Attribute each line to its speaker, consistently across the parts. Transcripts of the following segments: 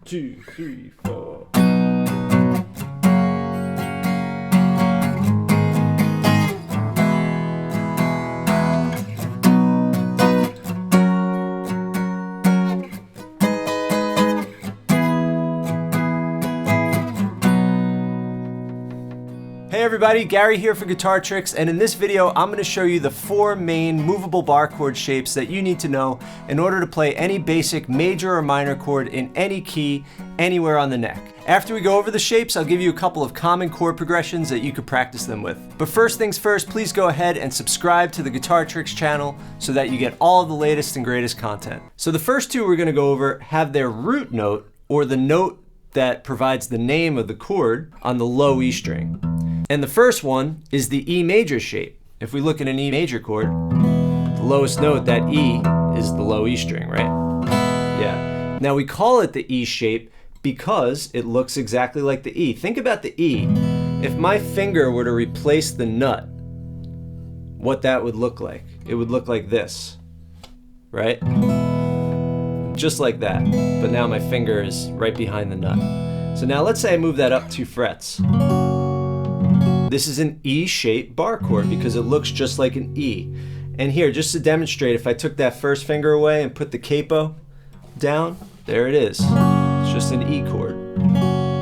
Speaker 1: 2, 3, 4. Hey everybody, Gary here for Guitar Tricks, and in this video I'm going to show you the 4 main movable bar chord shapes that you need to know in order to play any basic major or minor chord in any key, anywhere on the neck. After we go over the shapes, I'll give you a couple of common chord progressions that you could practice them with. But first things first, please go ahead and subscribe to the Guitar Tricks channel so that you get all of the latest and greatest content. So the first 2 we're going to go over have their root note, or the note that provides the name of the chord, on the low E string. And the first one is the E major shape. If we look at an E major chord, the lowest note, that E, is the low E string, right? Yeah. Now we call it the E shape because it looks exactly like the E. Think about the E. If my finger were to replace the nut, what that would look like. It would look like this, right? Just like that. But now my finger is right behind the nut. So now let's say I move that up 2 frets. This is an E-shaped bar chord because it looks just like an E. And here, just to demonstrate, if I took that first finger away and put the capo down, there it is. It's just an E chord.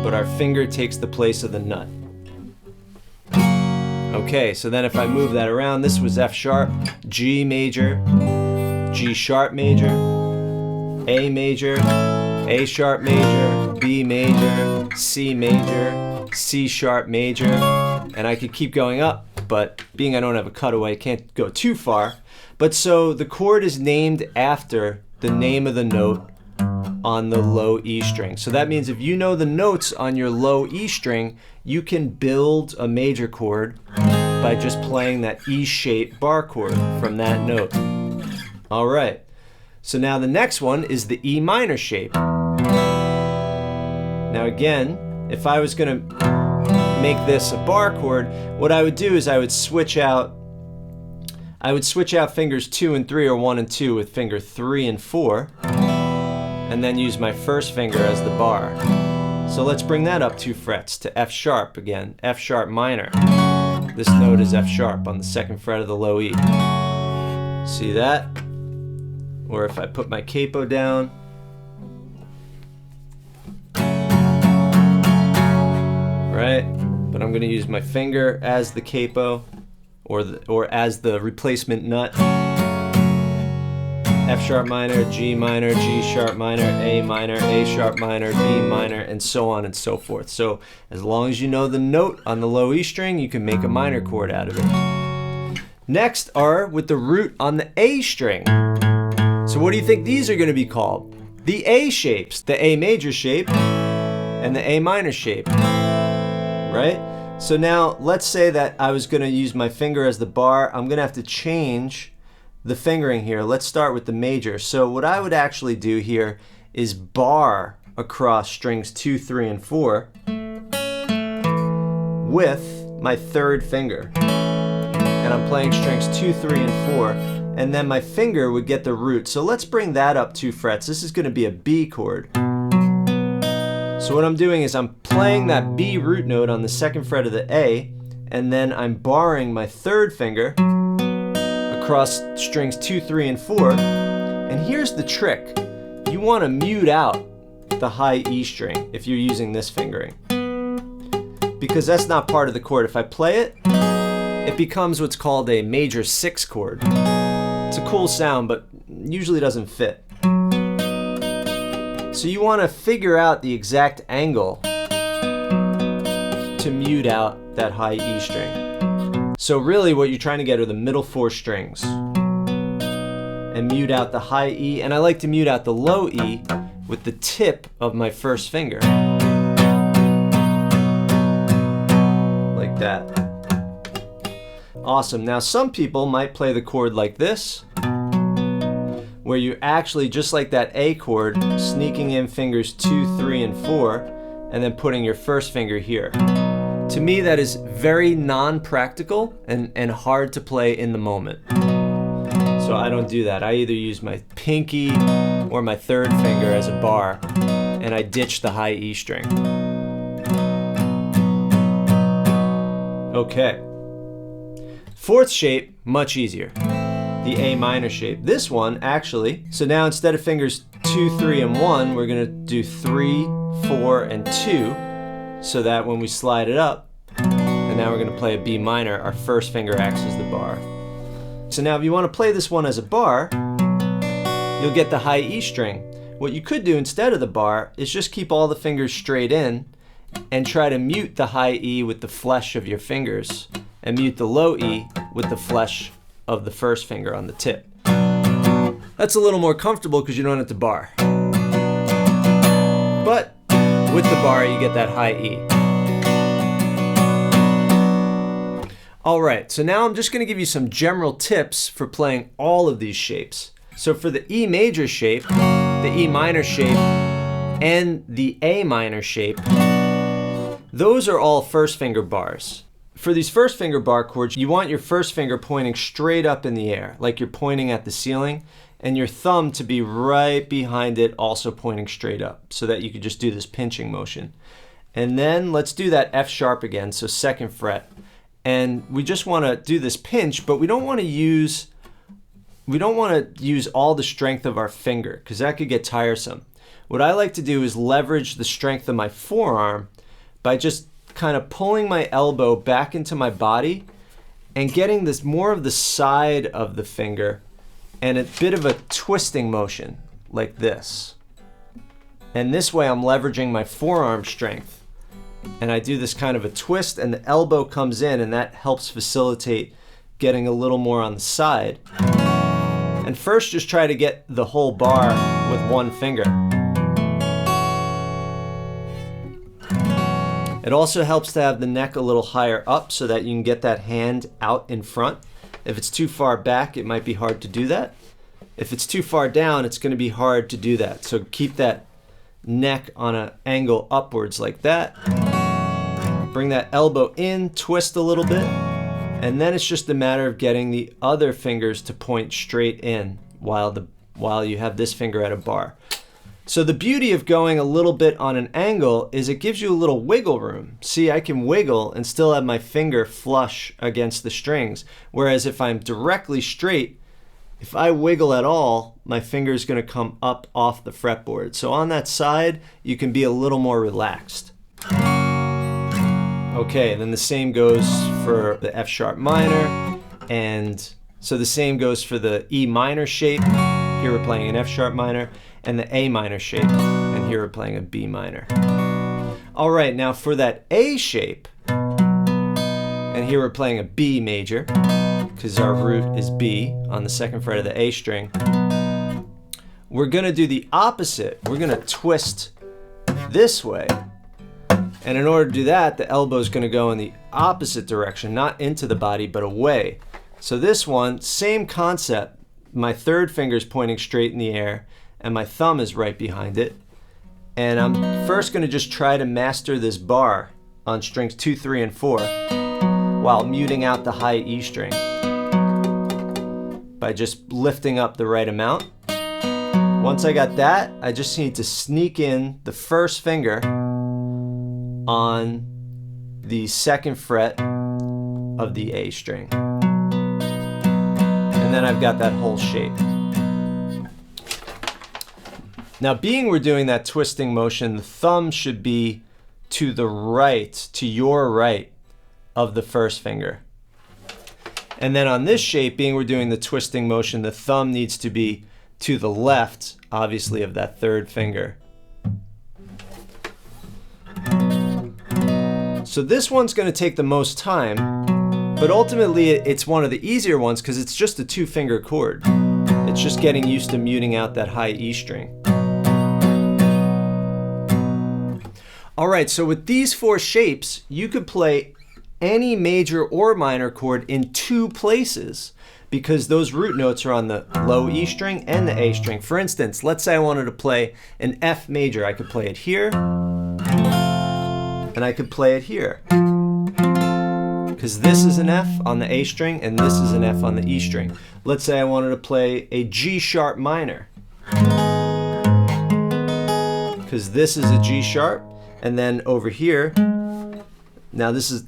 Speaker 1: But our finger takes the place of the nut. Okay, so then if I move that around, this was F sharp, G major, G sharp major, A major, A sharp major, B major, C major, C sharp major, and I could keep going up, but being I don't have a cutaway, can't go too far. But so the chord is named after the name of the note on the low E string. So that means if you know the notes on your low E string, you can build a major chord by just playing that E-shaped bar chord from that note. All right. So now the next one is the E minor shape. Now again, if I was going to make this a bar chord, what I would do is I would switch out fingers 2 and 3, or 1 and 2 with finger 3 and 4, and then use my first finger as the bar. So let's bring that up 2 frets to F sharp again, F sharp minor. This note is F sharp on the 2nd fret of the low E. See that? Or if I put my capo down, right? But I'm going to use my finger as the capo, or as the replacement nut. F sharp minor, G minor, G sharp minor, A sharp minor, B minor, and so on and so forth. So as long as you know the note on the low E string, you can make a minor chord out of it. Next are with the root on the A string. So what do you think these are going to be called? The A shapes, the A major shape and the A minor shape, right? So now let's say that I was going to use my finger as the bar. I'm going to have to change the fingering here. Let's start with the major. So what I would actually do here is bar across strings 2, 3, and 4 with my 3rd finger. And I'm playing strings 2, 3, and 4. And then my finger would get the root. So let's bring that up 2 frets. This is going to be a B chord. So what I'm doing is I'm playing that B root note on the 2nd fret of the A, and then I'm barring my 3rd finger across strings 2, 3, and 4. And here's the trick. You want to mute out the high E string if you're using this fingering, because that's not part of the chord. If I play it, it becomes what's called a major 6 chord. It's a cool sound, but usually doesn't fit. So you want to figure out the exact angle to mute out that high E string. So really what you're trying to get are the middle 4 strings and mute out the high E. And I like to mute out the low E with the tip of my 1st finger. Like that. Awesome. Now some people might play the chord like this, where you're actually, just like that A chord, sneaking in fingers 2, 3, and 4, and then putting your 1st finger here. To me, that is very non-practical and hard to play in the moment. So I don't do that. I either use my pinky or my 3rd finger as a bar, and I ditch the high E string. Okay. Fourth shape, much easier. The A minor shape. This one actually, so now instead of fingers 2, 3, and 1, we're gonna do 3, 4, and 2, so that when we slide it up, and now we're gonna play a B minor, our first finger acts as the bar. So now if you wanna play this one as a bar, you'll get the high E string. What you could do instead of the bar is just keep all the fingers straight in and try to mute the high E with the flesh of your fingers and mute the low E with the flesh of the first finger on the tip. That's a little more comfortable because you don't have to bar. But with the bar, you get that high E. All right, so now I'm just going to give you some general tips for playing all of these shapes. So for the E major shape, the E minor shape, and the A minor shape, those are all first finger bars. For these first finger bar chords, you want your first finger pointing straight up in the air, like you're pointing at the ceiling, and your thumb to be right behind it, also pointing straight up, so that you could just do this pinching motion. And then let's do that F sharp again, so 2nd fret. And we just want to do this pinch, but we don't want to use all the strength of our finger, because that could get tiresome. What I like to do is leverage the strength of my forearm by just kind of pulling my elbow back into my body and getting this more of the side of the finger and a bit of a twisting motion like this. And this way I'm leveraging my forearm strength. And I do this kind of a twist and the elbow comes in, and that helps facilitate getting a little more on the side. And first just try to get the whole bar with one finger. It also helps to have the neck a little higher up so that you can get that hand out in front. If it's too far back, it might be hard to do that. If it's too far down, it's going to be hard to do that. So keep that neck on an angle upwards like that. Bring that elbow in, twist a little bit, and then it's just a matter of getting the other fingers to point straight in while you have this finger at a bar. So the beauty of going a little bit on an angle is it gives you a little wiggle room. See, I can wiggle and still have my finger flush against the strings. Whereas if I'm directly straight, if I wiggle at all, my finger is going to come up off the fretboard. So on that side, you can be a little more relaxed. Okay, then the same goes for the F sharp minor, and so the same goes for the E minor shape. Here we're playing an F sharp minor, and the A minor shape, and here we're playing a B minor. All right, now for that A shape, and here we're playing a B major, because our root is B on the 2nd fret of the A string. We're gonna do the opposite. We're gonna twist this way. And in order to do that, the elbow is going to go in the opposite direction, not into the body, but away. So this one, same concept. My 3rd finger is pointing straight in the air, and my thumb is right behind it. And I'm first going to just try to master this bar on strings 2, 3, and 4 while muting out the high E string by just lifting up the right amount. Once I got that, I just need to sneak in the first finger on the 2nd fret of the A string. And then I've got that whole shape. Now, being we're doing that twisting motion, the thumb should be to the right, to your right of the first finger. And then on this shape, being we're doing the twisting motion, the thumb needs to be to the left, obviously, of that 3rd finger. So this one's going to take the most time, but ultimately it's one of the easier ones because it's just a 2-finger chord. It's just getting used to muting out that high E string. All right, so with these 4 shapes, you could play any major or minor chord in 2 places because those root notes are on the low E string and the A string. For instance, let's say I wanted to play an F major. I could play it here, and I could play it here. Because this is an F on the A string, and this is an F on the E string. Let's say I wanted to play a G sharp minor. because this is a G sharp, and then over here, now this is,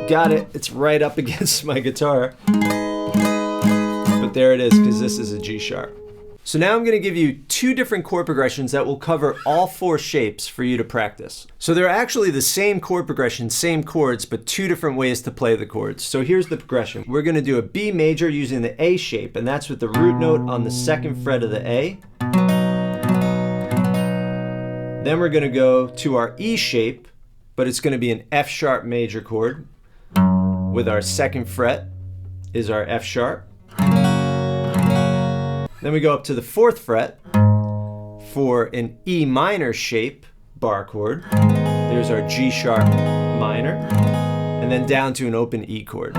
Speaker 1: got it, it's right up against my guitar, but there it is because this is a G sharp. So now I'm going to give you two different chord progressions that will cover all four shapes for you to practice. So they're actually the same chord progression, same chords, but two different ways to play the chords. So here's the progression. We're going to do a B major using the A shape, and that's with the root note on the 2nd fret of the A. Then we're going to go to our E shape, but it's going to be an F sharp major chord with our 2nd fret is our F sharp. Then we go up to the 4th fret for an E minor shape bar chord. There's our G sharp minor, and then down to an open E chord.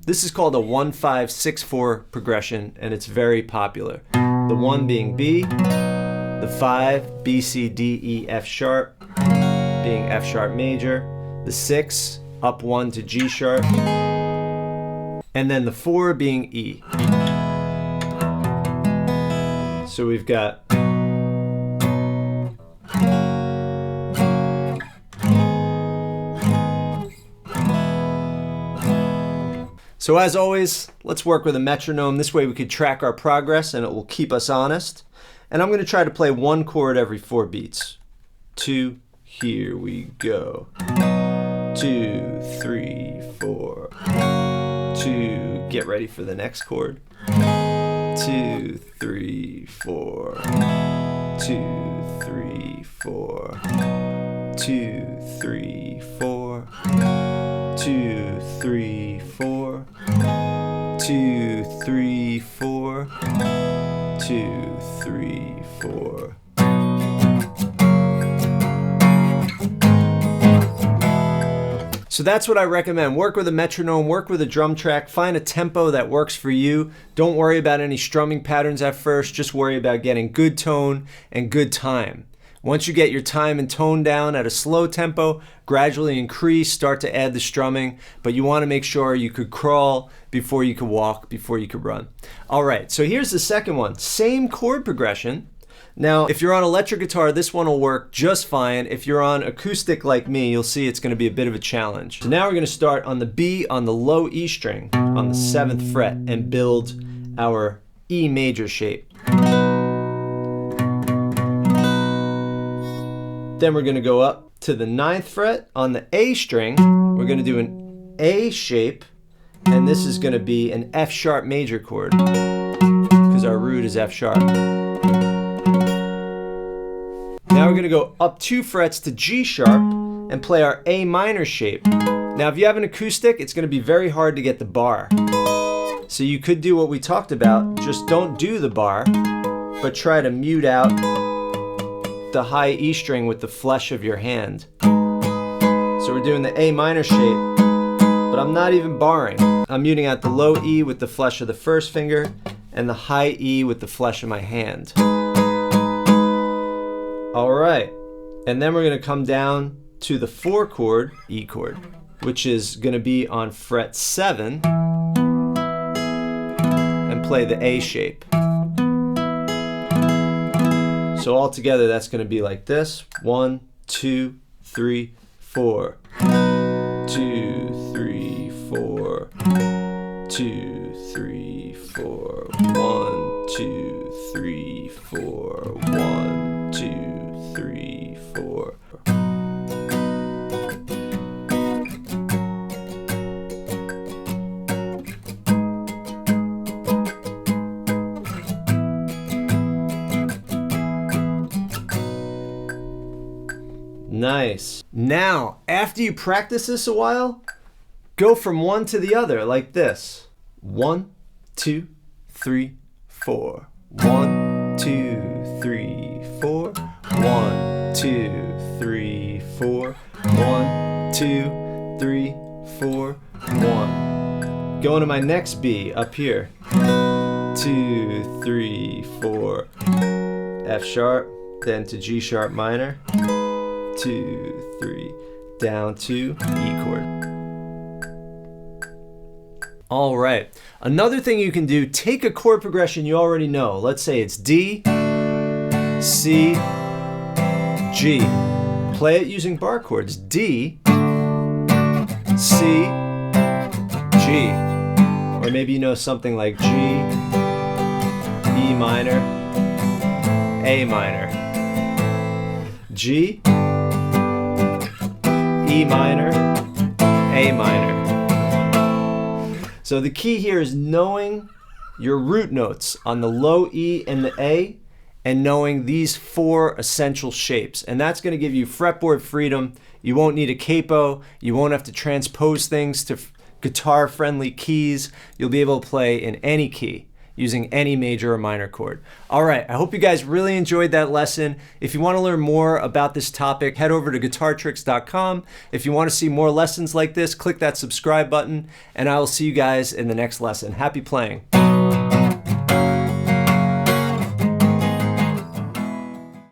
Speaker 1: This is called a 1-5-6-4 progression, and it's very popular. The 1 being B, the 5, B, C, D, E, F sharp, being F sharp major, the 6, up 1 to G sharp, and then the 4 being E. So we've got So as always, let's work with a metronome. This way we could track our progress and it will keep us honest. And I'm going to try to play one chord every 4 beats. 2, here we go. 2, 3, 4. 2, get ready for the next chord. 2, 3, 4. 2, 3, 4. 2, 3, 4. 2, 3, 4. 2, 3, 4. 2, 3, 4. So that's what I recommend. Work with a metronome, work with a drum track, find a tempo that works for you. Don't worry about any strumming patterns at first, just worry about getting good tone and good time. Once you get your time and tone down at a slow tempo, gradually increase, start to add the strumming, but you want to make sure you could crawl before you could walk, before you could run. All right, so here's the second one. Same chord progression. Now, if you're on electric guitar, this one will work just fine. If you're on acoustic like me, you'll see it's going to be a bit of a challenge. So now we're going to start on the B on the low E string on the 7th fret and build our E major shape. Then we're going to go up to the 9th fret on the A string. We're going to do an A shape, and this is going to be an F sharp major chord because our root is F sharp. Now we're going to go up 2 frets to G sharp and play our A minor shape. Now if you have an acoustic, it's going to be very hard to get the bar. So you could do what we talked about, just don't do the bar, but try to mute out the high E string with the flesh of your hand. So we're doing the A minor shape, but I'm not even barring. I'm muting out the low E with the flesh of the first finger and the high E with the flesh of my hand. All right, and then we're going to come down to the 4 chord, E chord, which is going to be on fret 7 and play the A shape. So all together that's going to be like this. 1, 2, 3, 4. 2, 3, 4. 2, 3, 4. 1, 2, 3, 4. 1, 2, 3, 4. Nice. Now, after you practice this a while, go from one to the other like this. 1, 2, 3, 4. 1, 2, 3, 4. 1, 2, 3, 4. 1, 2, 3, 4. 1. Going to my next B up here. 2, 3, 4. F sharp, then to G sharp minor. 2, 3, down to E chord. All right, another thing you can do, take a chord progression you already know. Let's say it's D, C, G. Play it using bar chords. D, C, G. Or maybe you know something like G, E minor, A minor. G, E minor, A minor. So the key here is knowing your root notes on the low E and the A, and knowing these 4 essential shapes. And that's going to give you fretboard freedom. You won't need a capo. You won't have to transpose things to guitar-friendly keys. You'll be able to play in any key using any major or minor chord. All right, I hope you guys really enjoyed that lesson. If you want to learn more about this topic, head over to guitartricks.com. If you want to see more lessons like this, click that subscribe button, and I will see you guys in the next lesson. Happy playing.